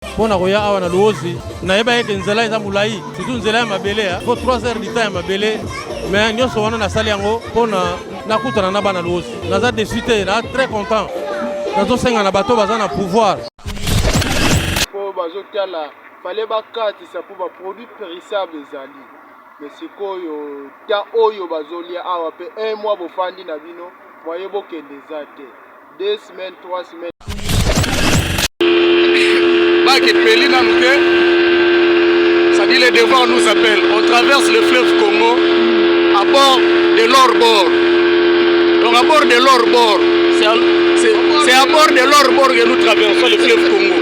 Pona koya awa na Luozi nayeba eke nzela eza mulai surtout nzela ya mabele faut 3 heures du temps ya mabele mais nyonso wana nasali yango pona nakutana na bana Luozi naza déçu te na très content nazosenga na bato baza na pouvoir po bazotala fallait bakatisa po baproduit périssable ezali mais sikoyo ta oyo bazolia awa pe 1 mois bofandi na bino moye bokende eza te 2 semaines 3 semaines ça dit les devoirs nous appellent. On traverse le fleuve Congo à bord de leur bord. Donc à bord de leur bord, c'est à bord de leur bord que nous traversons le fleuve Congo.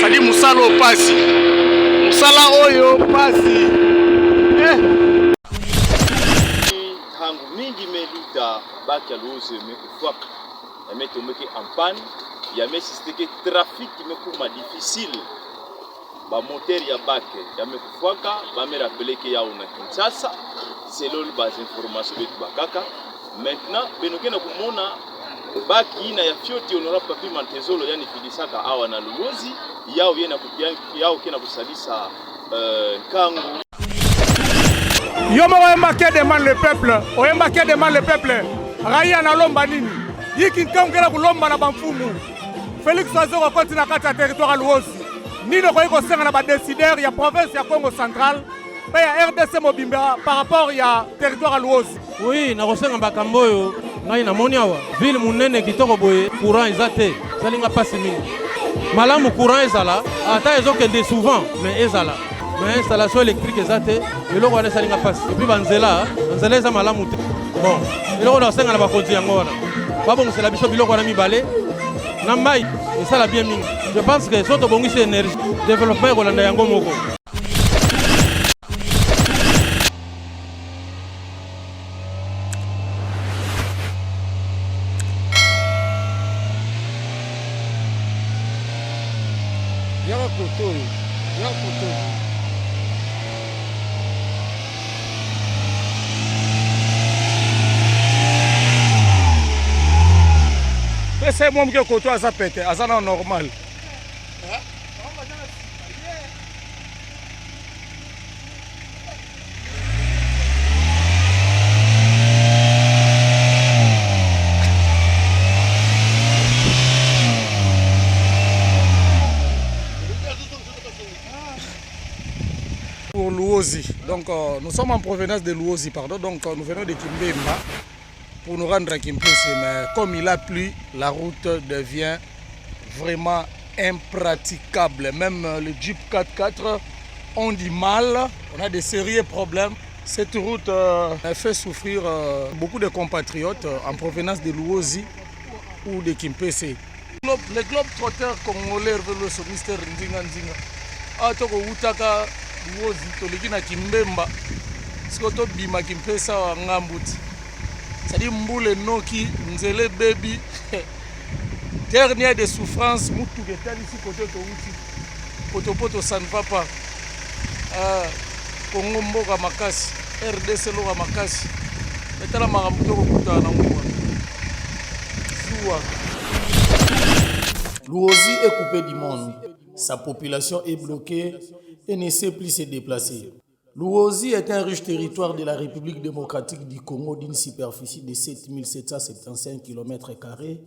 Ça dit Moussala au Passi. Moussala Oyo Passi. Hangu mingi meluta baki aluoze mekufuaka. Yametomeke en panne. Ya mesisteke trafic mekuma difficile. Ba moteur ya bake ya mekufuaka ba me rappeler que ya na Kinshasa selon bas informations betu bakaka. Maintenant benokena kumona baki na ya fioti honorable papi Mantezolo yani fidisaka awa na Luozi yao yena kupiana yao kena kusalisa kangu. Yomo oyemba ke demande le peuple, oyemba ke demande le peuple. Raia na lomba nini? Yiki nkangela kulomba na bamfumu. Félix Oazoro continue à faire territoire à Luozi. Ni le Royaume na décideur, il y a province, il y a Congo central, il y a RDC Mobimba par rapport à territoire à Luozi. Oui, na kosenga bakamboyo ngai na moni awa ville munene kitoko boye courant ezate salinga pasi mingi malamu courant ezala ata ezokende souvent mais ezala mais installation électrique ezate eloko wana salinga pasi et puis banzela eza malamu te bon eloko na kosenga na bakonzi yango wana babongisela biso biloko wana mibale na mai esala bien mingi. Je pense que soto bongisi énergie développement ekolanda yango moko. yaka kotoyo C'est moi qui ai côtoyé à ça pété, à ça normal. Pour Luozi, donc nous sommes en provenance de Luozi, pardon, donc nous venons de Kimbemba pour nous rendre à Kimpese, mais comme il a plu, la route devient vraiment impraticable. Même les Jeep 4x4 ont du mal, on a des sérieux problèmes. Cette route fait souffrir beaucoup de compatriotes en provenance de Luozi ou de Kimpese. Les globetrotters congolais veulent se Mister Ndinga Ndinga. Ah, toko utaka Luozi, toleki na Kimbemba. Sikoto bima Kimpesa wa ngambuti. C'est-à-dire Mboule Noki, Nzele Baby, dernière des souffrances, Moutou qui est ici côté de Poto Poto, ça ne va pas. Congo Mboka Makasi, RDC Loka Makasi, et la Marabuto Kuta Namoua. Luozi est coupé du monde. Sa population est bloquée et ne sait plus se déplacer. Luozi est un riche territoire de la République démocratique du Congo d'une superficie de 7775 km²,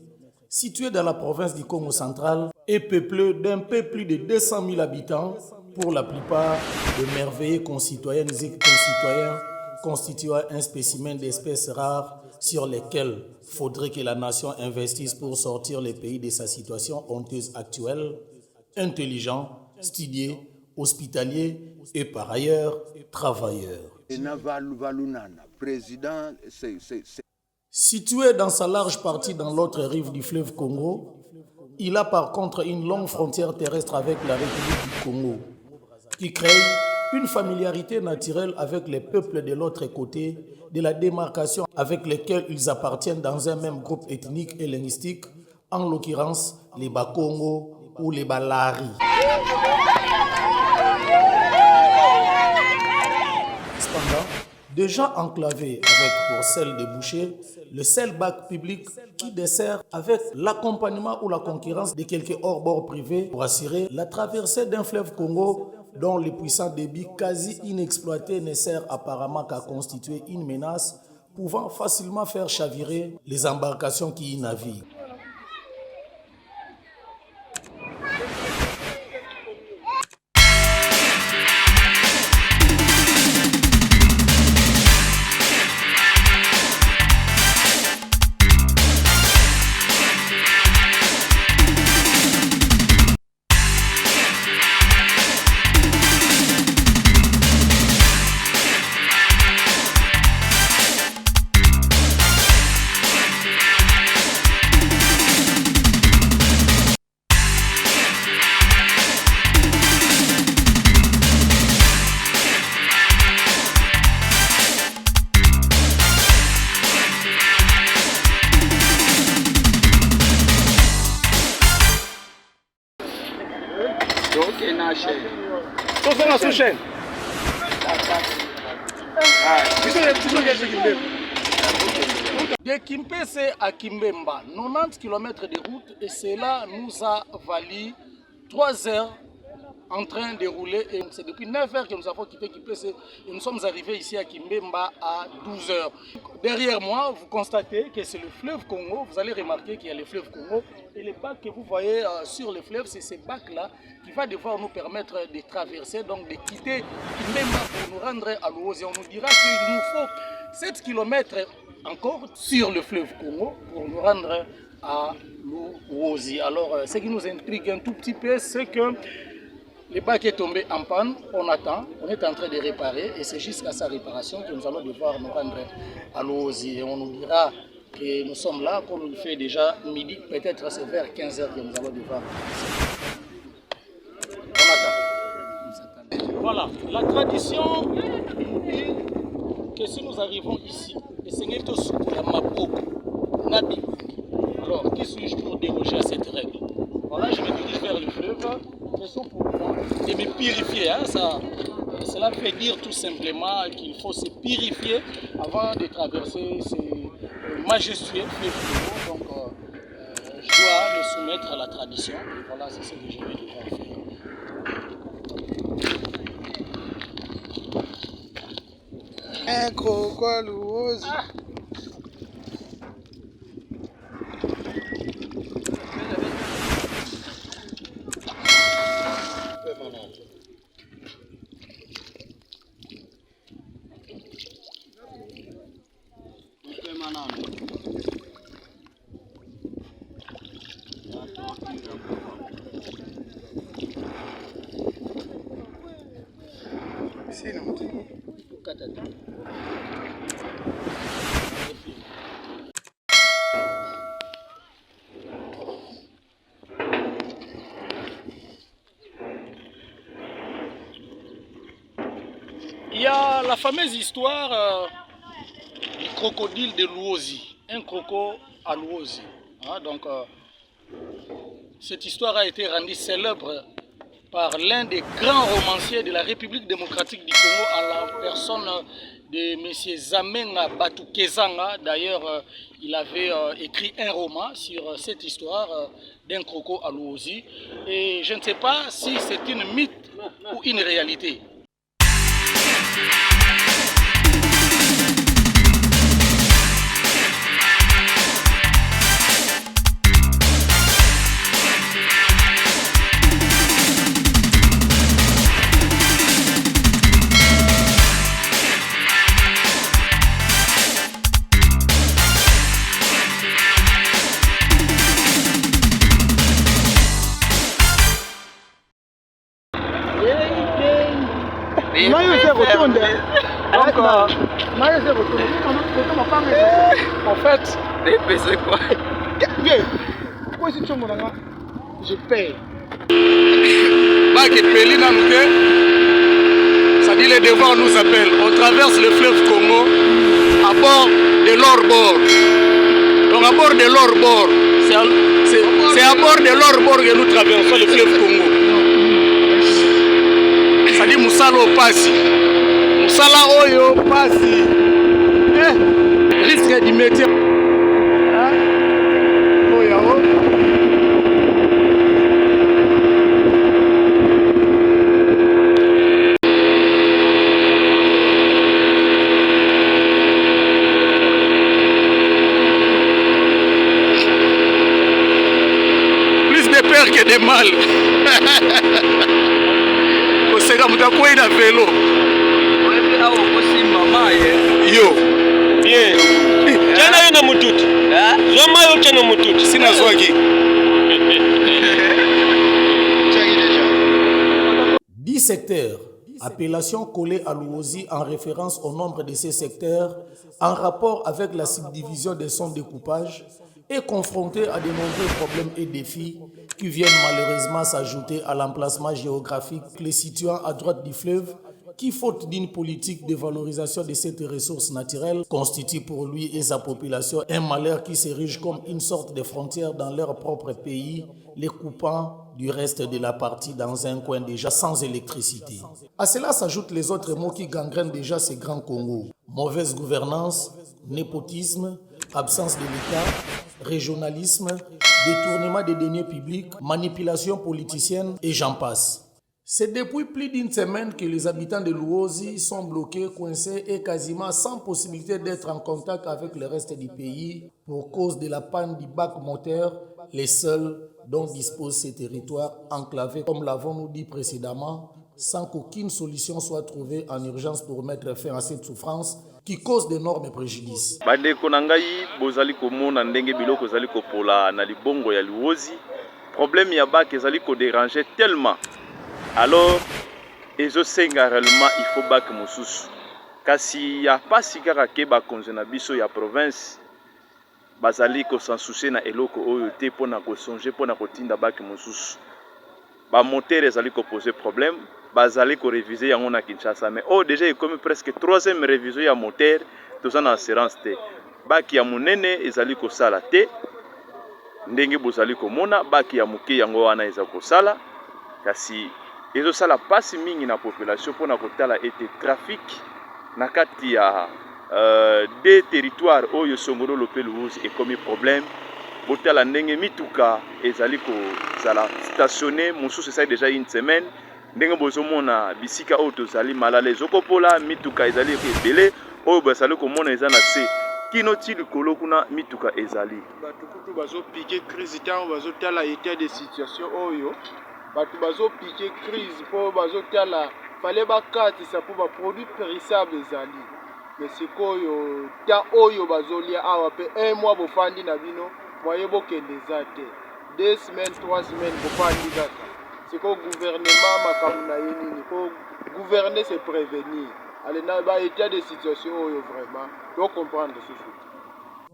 situé dans la province du Congo central et peuplé d'un peu plus de 200 000 habitants, pour la plupart de merveilleux concitoyennes et concitoyens constituant un spécimen d'espèces rares sur lesquelles faudrait que la nation investisse pour sortir le pays de sa situation honteuse actuelle, intelligent, studieux, hospitalier et par ailleurs travailleur. Situé dans sa large partie dans l'autre rive du fleuve Congo, il a par contre une longue frontière terrestre avec la République du Congo, qui crée une familiarité naturelle avec les peuples de l'autre côté de la démarcation avec lesquels ils appartiennent dans un même groupe ethnique et linguistique, en l'occurrence les Bakongo ou les Balari. Cependant, Déjà enclavé avec pour celle des bouchers, le seul bac public qui dessert avec l'accompagnement ou la concurrence de quelques hors-bords privés pour assurer la traversée d'un fleuve Congo dont les puissants débits quasi inexploités ne servent apparemment qu'à constituer une menace pouvant facilement faire chavirer les embarcations qui y naviguent. De Kimpese à Kimbemba, 90 km de route et cela nous a valu 3 heures en train de rouler. Et c'est depuis 9 heures que nous avons quitté Kimpese et nous sommes arrivés ici à Kimbemba à 12 heures. Derrière moi, vous constatez que c'est le fleuve Congo. Vous allez remarquer qu'il y a le fleuve Congo. Et les bacs que vous voyez sur le fleuve, c'est ces bacs-là qui va devoir nous permettre de traverser, donc de quitter Kimbemba pour nous rendre à Luozi. On nous dira qu'il nous faut 7 km encore sur le fleuve Congo pour nous rendre à Luozi. Alors, ce qui nous intrigue un tout petit peu, c'est que le bac est tombé en panne, on attend, on est en train de réparer et c'est jusqu'à sa réparation que nous allons devoir nous rendre à Luozi. Et on nous dira que nous sommes là, comme il fait déjà midi, peut-être c'est vers 15 h que nous allons devoir. On attend. Voilà, la tradition nous dit que si nous arrivons ici, le Seigneur te soutient ma propre Nabi. Alors, qui suis-je pour déroger à cette règle? Voilà, je me dirige vers le fleuve. Question pour moi de me purifier. Hein, cela veut dire tout simplement qu'il faut se purifier avant de traverser ces majestueux fleuves. Donc, je dois me soumettre à la tradition. Et voilà, c'est ce que je vais devoir faire. Un coco Luozi. Il y a la fameuse histoire du crocodile de Luozi, un croco à Luozi. Hein, donc, cette histoire a été rendue célèbre par l'un des grands romanciers de la République démocratique du Congo, à la personne de M. Zamenga Batukezanga. D'ailleurs, il avait écrit un roman sur cette histoire d'un croco à Luozi. Et je ne sais pas si c'est une mythe ou une réalité. En fait, c'est quoi? Je paye. Ça dit les devoirs nous appellent. On traverse le fleuve Congo à bord de leur bord. Donc à bord de leur bord, c'est à bord de leur bord que nous traversons le fleuve Congo. Ça dit Moussalo Passi. mosala oyo pasi risque du métier oyo plus de peur que de mal. Koseka mutakwenda na velo yo bien tena yo na mututu zoma yo tena mututu sina zwaki 10 secteurs, appellation collée à Luozi en référence au nombre de ces secteurs en rapport avec la subdivision de son découpage, est confronté à de nombreux problèmes et défis qui viennent malheureusement s'ajouter à l'emplacement géographique les situant à droite du fleuve qui, faute d'une politique de valorisation de cette ressource naturelle, constitue pour lui et sa population un malheur qui s'érige comme une sorte de frontière dans leur propre pays, les coupant du reste de la partie dans un coin déjà sans électricité. À cela s'ajoutent les autres mots qui gangrènent déjà ces grands Congos. Mauvaise gouvernance, népotisme, absence de l'État, régionalisme, détournement des deniers publics, manipulation politicienne et j'en passe. C'est depuis plus d'une semaine que les habitants de Luozi sont bloqués, coincés et quasiment sans possibilité d'être en contact avec le reste du pays pour cause de la panne du bac moteur, les seuls dont disposent ces territoires enclavés, comme l'avons-nous dit précédemment, sans qu'aucune solution soit trouvée en urgence pour mettre fin à cette souffrance qui cause d'énormes préjudices. Bandeko na ngai bozali komona ndenge biloko ezali kopola na libongo ya Luozi, problème ya bac ezali ko déranger tellement. Alors, ezosenga réellement il faut bac mosusu. Kasi ya pasi kaka ke bakonzi na biso ya province bazali ko s'ensoucier na eloko oyo te pona ko songer pona ko tinda bac mosusu. Ba moteur ezali ko poser problème, bazali ko réviser yango na Kinshasa, mais oh déjà il comme presque 3e révision ya moteur toza na assurance te. Bac ya munene ezali ko sala te. Ndenge bozali ko mona bac ya muke yango wana ezali ko sala kasi ezo sala pasi mingi na population pona kotala ete trafic na kati ya des territoires oyo Songolo Lope Luozi ekomi problème. Botala ndenge mituka ezali ko sala stationné mosusu ça déjà une semaine. Ndenge bozomona bisika oyo tozali malala ezokopola mituka ezali ebele oyo basali komona eza na se kino ti likolo kuna mituka ezali bato kutu bazopike crise ntango bazotala état de situation oyo bato bazopike crise mpo bazotala fale bakatisa mpo baproduit périssable ezali mais sikoyo ta oyo bazolia awa mpe 1 mois bofandi na bino moye bokende eza te 2 semaines 3 semaines bofandi kaka sikoyo gouvernement makambo na ye nini mpo gouverner c'est prévenir ale na ba état de situation oyo vraiment doit comprendre ce truc.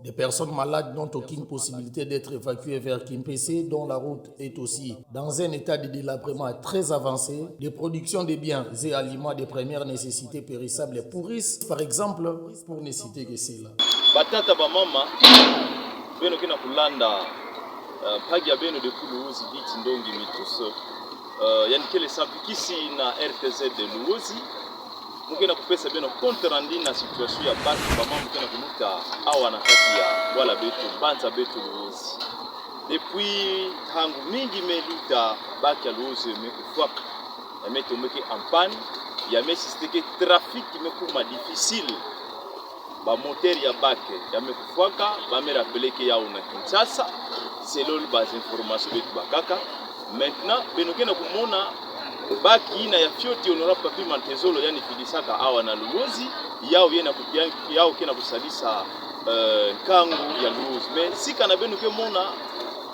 Des personnes malades n'ont aucune possibilité d'être évacuées vers Kimpese, dont la route est aussi dans un état de délabrement très avancé. Des productions de biens et aliments de première nécessité périssables pourrissent, par exemple, pour ne citer que cela. Batata ba mama beno kina kulanda pagia beno de Luozi biti ndongi mituso yani kele sampikisi na RTZ de Luozi mukena kupesa beno compte rendu na situation ya bac bama mukena kumuta awa na kati ya wala betu banza betu Luozi depuis tangu mingi meluta bac ya Luozi mekufaka emetomeke en panne ya mesisteke trafic mekuma difficile ba moteur ya bac ya mekufaka ba me rappeler que ya una Kinshasa selon bas informations betu bakaka maintenant benokena kumona baki na ya fioti honorable Papi Mantezolo yani filisaka awa na Luozi yao yena kupiana yao kena kusalisa kangu ya Luozi mais sika na benu ke mona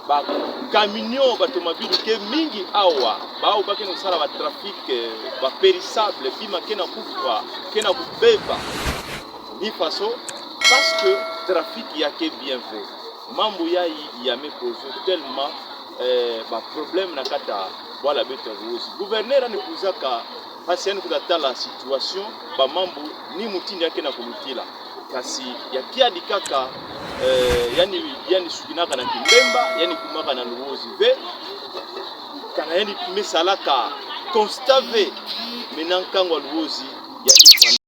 ba camion batomobile ke mingi awa bao bakena kusala ba trafic ba périssable bima kena kufa kena kubeba ni façon parce que trafic yake bien fait mambo yai ya me poser tellement ba problème na kata voilà beto Luozi gouverneur anikuzaka pasiani kutatala situation ba mambo ni mutindi yake na kulutila kasi ya kiadi kaka yani sukinaka na Kimbemba yani kumaka na Luozi ve kana yani mesalaka constave menankango Luozi yani